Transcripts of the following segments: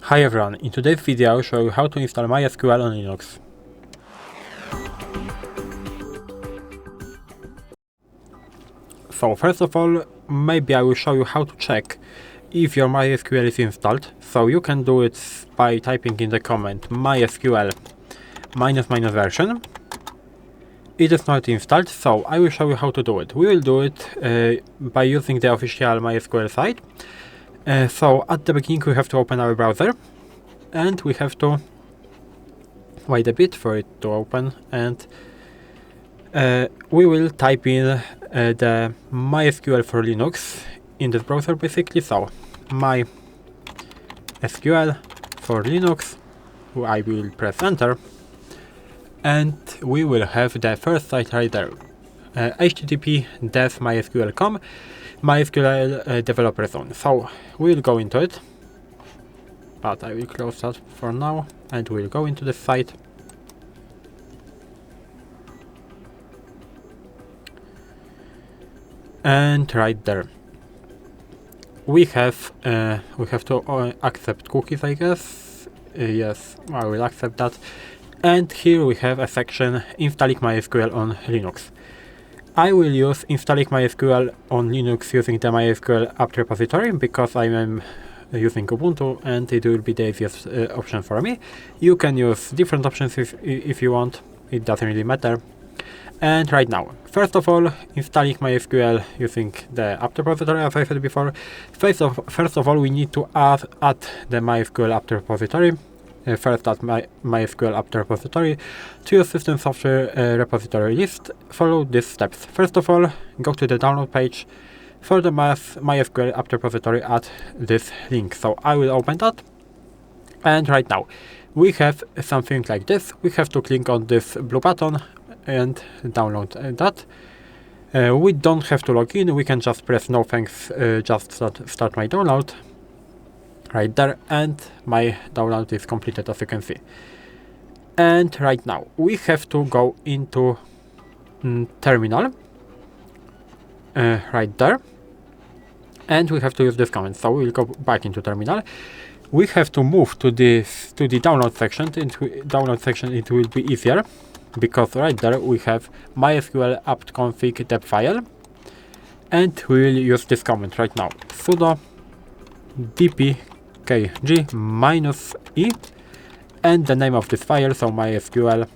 Hi everyone, in today's video I will show you how to install MySQL on Linux. So first of all, maybe I will show you how to check if your MySQL is installed. So you can do it by typing in the comment mysql --version. It is not installed, so I will show you how to do it. We will do it by using the official MySQL site. So at the beginning we have to open our browser and we have to wait a bit for it to open, and we will type in the MySQL for Linux in this browser basically. So MySQL for Linux, I will press enter and we will have the first site right there, http://mysql.com MySQL developer zone. So we'll go into it, but I will close that for now and we'll go into the site. And right there we have to accept cookies, I guess. Yes, I will accept that. And here we have a section installing MySQL on Linux. I will use installing MySQL on Linux using the MySQL apt repository because I am using Ubuntu and it will be the easiest option for me. You can use different options if you want, it doesn't really matter. And right now, first of all, installing MySQL using the apt repository, as I said before. First of all, we need to add the MySQL apt repository. First add MySQL apt repository to your system software repository list. Follow these steps. First of all, go to the download page. For the MySQL apt repository, add this link. So I will open that. And right now, we have something like this. We have to click on this blue button and download that. We don't have to log in. We can just press no thanks, just start my download. Right there, and my download is completed, as you can see. And right now we have to go into terminal right there, and we have to use this command. So we'll go back into terminal. We have to move to the download section. It will be easier because right there we have MySQL apt config deb file, and we will use this command right now: sudo dpkg -e and the name of this file, so MySQL,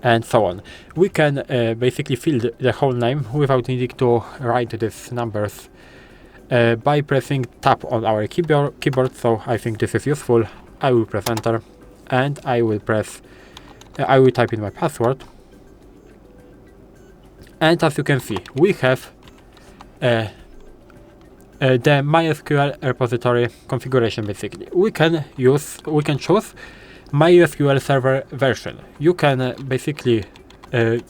and so on. We can basically fill the whole name without needing to write these numbers by pressing tab on our keyboard. So I think this is useful. I will press enter and I will type in my password, and as you can see we have the MySQL repository configuration. Basically, we can choose mysql-server version. You can basically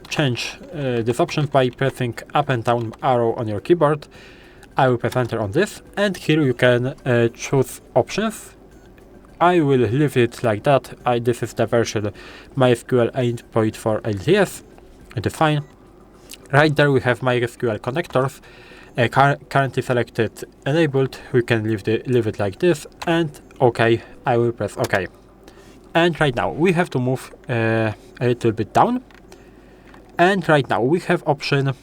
change this option by pressing up and down arrow on your keyboard. I will press enter on this, and here you can choose options. I will leave it like that. This is the version MySQL 8.4 LTS. It is fine. Right there we have MySQL connectors. Currently selected enabled. We can leave it like this, and OK. I will press OK. And right now we have to move a little bit down, and right now we have option.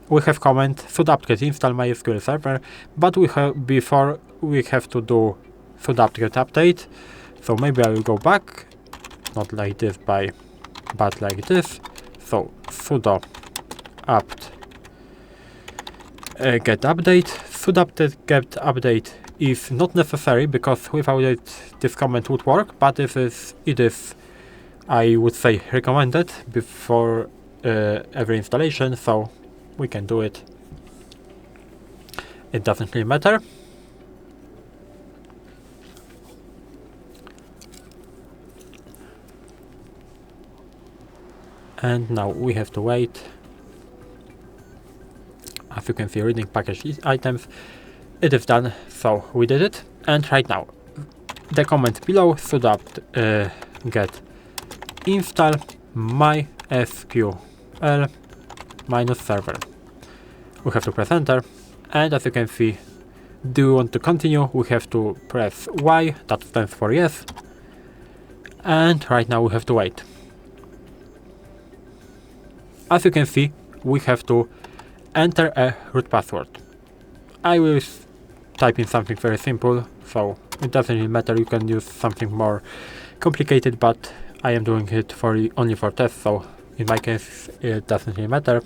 We have command sudo apt-get install mysql-server, but before we have to do sudo apt-get update. So maybe I will go back, not like this but like this. So sudo apt get update. Sudo apt-get update is not necessary because without it this command would work, but it is I would say recommended before every installation, so we can do it. It doesn't really matter. And now we have to wait. As you can see, reading package items, it is done, so we did it. And right now, the comment below, sudo apt-get install mysql-server. We have to press enter, and as you can see, Do we want to continue? We have to press Y, that stands for yes. And right now we have to wait. As you can see, we have to enter a root password. I will type in something very simple, so it doesn't really matter. You can use something more complicated, but I am doing it only for test, so in my case it doesn't really matter.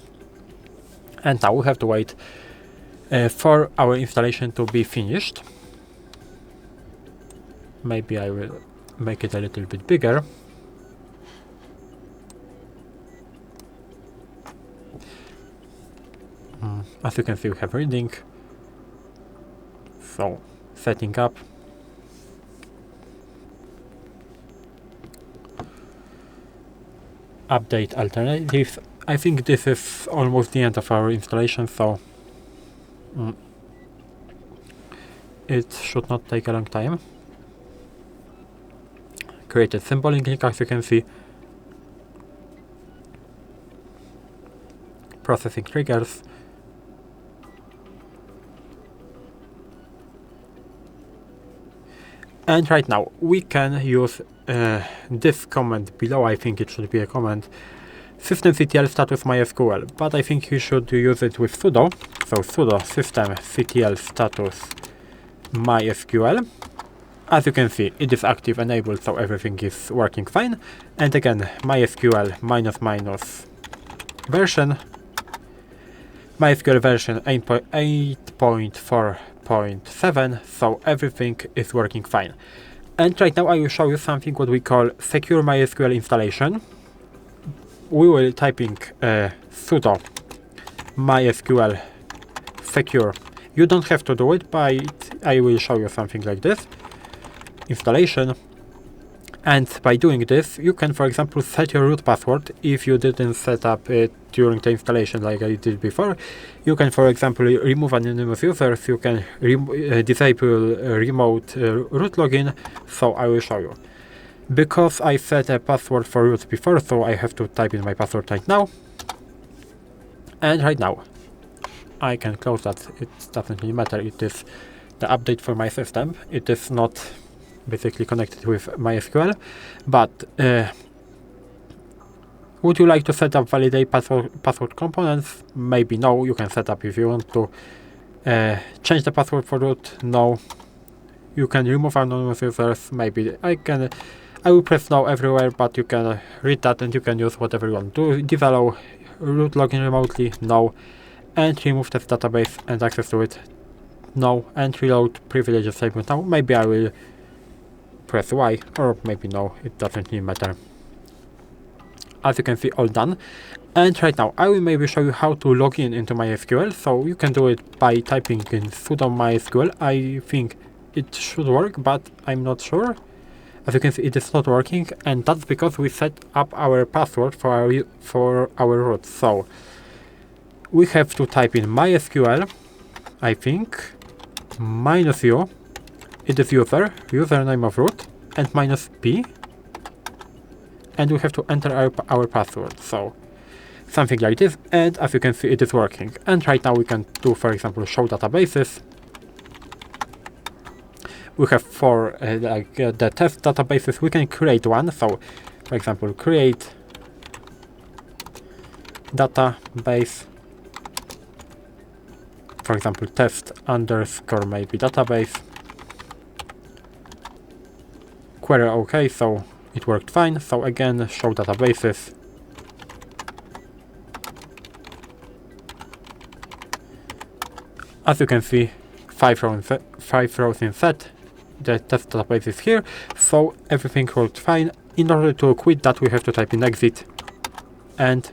And now we have to wait for our installation to be finished. Maybe I will make it a little bit bigger. As you can see, we have reading. So, setting up. Update alternatives. I think this is almost the end of our installation, so it should not take a long time. Created symbolic link, as you can see. Processing triggers. And right now we can use this command below. I think it should be a command, systemctl status mysql, but I think you should use it with sudo. So sudo systemctl status mysql. As you can see, it is active enabled, so everything is working fine. And again, mysql version, mysql version 8.4.7, so everything is working fine. And right now I will show you something what we call secure MySQL installation. We will typing sudo mysql secure. You don't have to do it, but I will show you something like this. Installation. And by doing this, you can, for example, set your root password if you didn't set up it during the installation like I did before. You can, for example, remove anonymous users. You can disable remote root login. So I will show you. Because I set a password for root before, so I have to type in my password right now. And right now, I can close that. It doesn't really matter. It is the update for my system. It is not basically connected with MySQL, but would you like to set up validate password components? Maybe no. You can set up if you want to change the password for root. No. You can remove anonymous users. Maybe I will press no everywhere, but you can read that and you can use whatever you want to. Disallow root login remotely. No. And remove test database and access to it. No. And reload privileges segment. Now maybe I will press Y, or maybe no, it doesn't really matter. As you can see, all done. And right now I will maybe show you how to log in into MySQL. So you can do it by typing in sudo mysql. I think it should work, but I'm not sure. As you can see, it is not working, and that's because we set up our password for our root. So we have to type in mysql, I think, -u. It is username of root, and -p, and we have to enter our password. So something like this, and as you can see, it is working. And right now we can do, for example, show databases. We have four the test databases. We can create one. So for example, create database, for example, test underscore maybe database. Query OK, so it worked fine. So again, show databases. As you can see, 5 rows in set. The test database is here, so everything worked fine. In order to quit that, we have to type in exit, and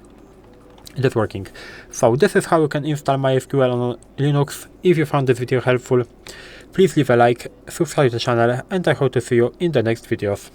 it is working. So this is how you can install MySQL on Linux. If you found this video helpful, please leave a like, subscribe to the channel, and I hope to see you in the next videos.